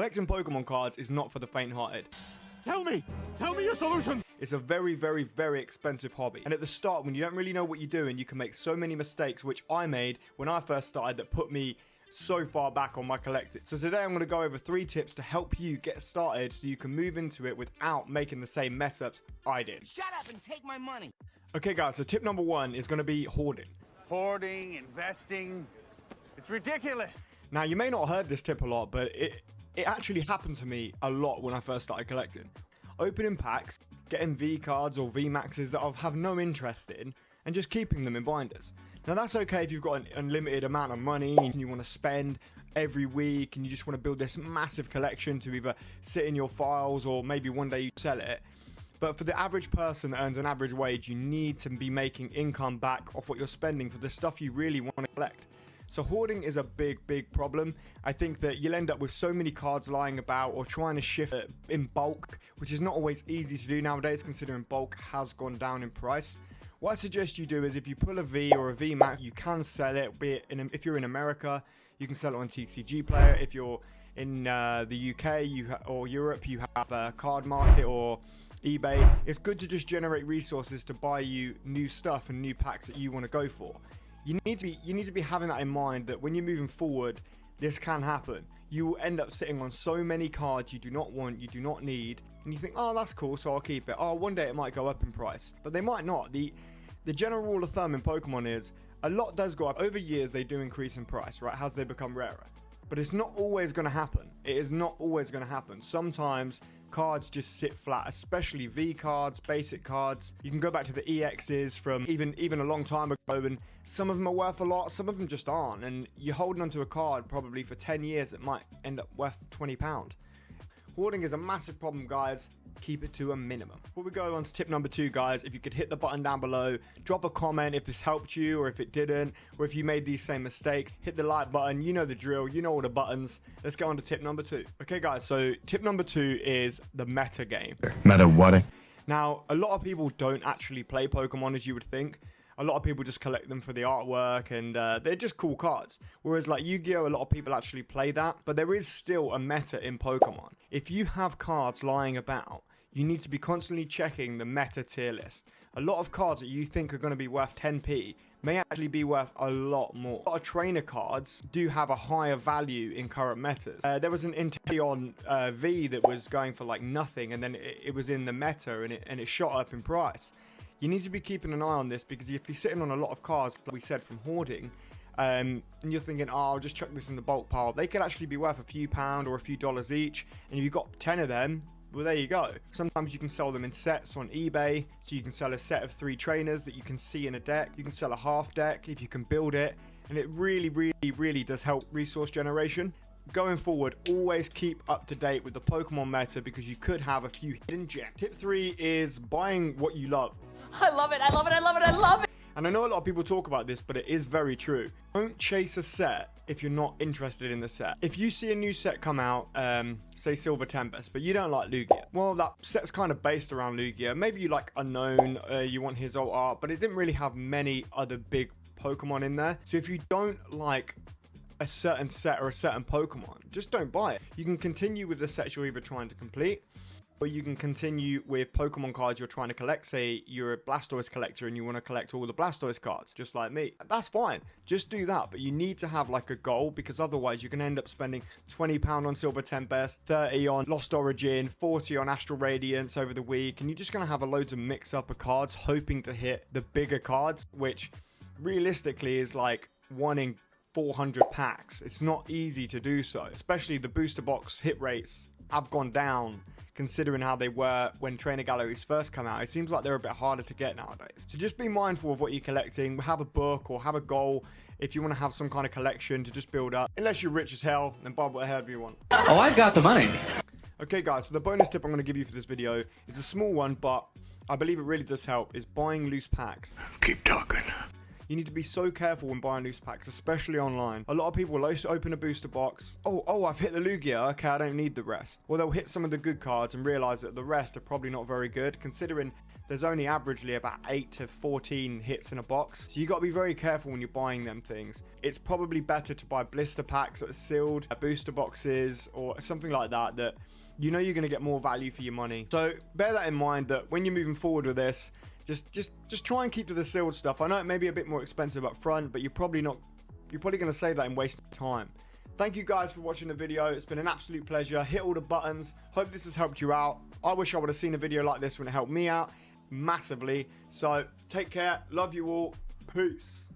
Collecting Pokemon cards is not for the faint-hearted. Tell me your solutions. It's a very, very, very expensive hobby. And at the start, when you don't really know what you're doing, you can make so many mistakes, which I made when I first started, that put me so far back on my collecting. So today I'm going to go over 3 tips to help you get started so you can move into it without making the same mess ups I did. Shut up and take my money. Okay guys, so tip number 1 is going to be hoarding. Hoarding, investing, it's ridiculous. Now you may not have heard this tip a lot, but it actually happened to me a lot when I first started collecting. Opening packs, getting V cards or V maxes that I have no interest in, and just keeping them in binders. Now that's okay if you've got an unlimited amount of money and you want to spend every week and you just want to build this massive collection to either sit in your files or maybe one day you sell it. But for the average person that earns an average wage, you need to be making income back off what you're spending for the stuff you really want to collect. So hoarding is a big problem. I think that you'll end up with so many cards lying about or trying to shift it in bulk, which is not always easy to do nowadays considering bulk has gone down in price. What I suggest you do is if you pull a V or a V Max, you can sell it, be it if you're in America, you can sell it on TCG Player. If you're in the UK or Europe, you have a card market or eBay. It's good to just generate resources to buy you new stuff and new packs that you want to go for. You need to be having that in mind, that when you're moving forward, this can happen. You will end up sitting on so many cards you do not want, you do not need, and you think, oh, that's cool, so I'll keep it. Oh, one day it might go up in price, but they might not. The general rule of thumb in Pokemon is a lot does go up. Over years, they do increase in price, right, as they become rarer. But it's not always going to happen. It is not always going to happen. Sometimes cards just sit flat, especially V cards, basic cards. You can go back to the EXs from even a long time ago, and some of them are worth a lot, some of them just aren't. And you're holding onto a card probably for 10 years that might end up worth £20. Hoarding is a massive problem, guys. Keep it to a minimum. Before we go on to tip number 2, guys, if you could hit the button down below, drop a comment if this helped you or if it didn't, or if you made these same mistakes. Hit the like button, you know the drill, you know all the buttons. Let's go on to tip number 2. Okay guys, so tip number 2 is the meta game. Meta what? Now, a lot of people don't actually play Pokemon as you would think. A lot of people just collect them for the artwork and they're just cool cards. Whereas like Yu-Gi-Oh, a lot of people actually play that, but there is still a meta in Pokemon. If you have cards lying about, you need to be constantly checking the meta tier list. A lot of cards that you think are going to be worth 10p may actually be worth a lot more. A lot of trainer cards do have a higher value in current metas. There was an Inteleon V that was going for like nothing, and then it was in the meta and it shot up in price. You need to be keeping an eye on this, because if you're sitting on a lot of cards, like we said, from hoarding, and you're thinking, oh, I'll just chuck this in the bulk pile, they could actually be worth a few pound or a few dollars each, and if you've got 10 of them, well, there you go. Sometimes you can sell them in sets on eBay, so you can sell a set of 3 trainers that you can see in a deck. You can sell a half deck if you can build it, and it really does help resource generation. Going forward, always keep up to date with the Pokemon meta, because you could have a few hidden gems. Tip 3 is buying what you love. I love it. I love it. I love it. I love it. And I know a lot of people talk about this, but it is very true. Don't chase a set if you're not interested in the set. If you see a new set come out, say Silver Tempest, but you don't like Lugia, well, that set's kind of based around Lugia. Maybe you like Unknown, you want his old art, but it didn't really have many other big Pokemon in there. So if you don't like a certain set or a certain Pokemon, just don't buy it. You can continue with the sets you're either trying to complete, or you can continue with Pokemon cards you're trying to collect. Say you're a Blastoise collector and you want to collect all the Blastoise cards, just like me. That's fine. Just do that. But you need to have like a goal, because otherwise you can end up spending £20 on Silver Tempest, 30 on Lost Origin, 40 on Astral Radiance over the week. And you're just going to have a load of mix up of cards, hoping to hit the bigger cards, which realistically is like 1 in 400 packs. It's not easy to do so, especially the booster box hit rates have gone down considering how they were when trainer galleries first come out. It seems like they're a bit harder to get nowadays. So just be mindful of what you're collecting. Have a book or have a goal if you want to have some kind of collection to just build up. Unless you're rich as hell, then buy whatever you want. Oh, I've got the money. Okay guys, so the bonus tip I'm going to give you for this video is a small one, but I believe it really does help, is buying loose packs. Keep talking. You need to be so careful when buying loose packs, especially online. A lot of people will open a booster box. Oh, I've hit the Lugia. Okay, I don't need the rest. Well, they'll hit some of the good cards and realize that the rest are probably not very good, considering there's only averagely about 8 to 14 hits in a box. So you got to be very careful when you're buying them things. It's probably better to buy blister packs that are sealed, booster boxes, or something like that, that you know you're going to get more value for your money. So bear that in mind, that when you're moving forward with this, just try and keep to the sealed stuff. I know it may be a bit more expensive up front, but you're probably going to save that in wasting time. Thank you guys for watching the video. It's been an absolute pleasure. Hit all the buttons. Hope this has helped you out. I wish I would have seen a video like this when it helped me out massively. So take care. Love you all. Peace.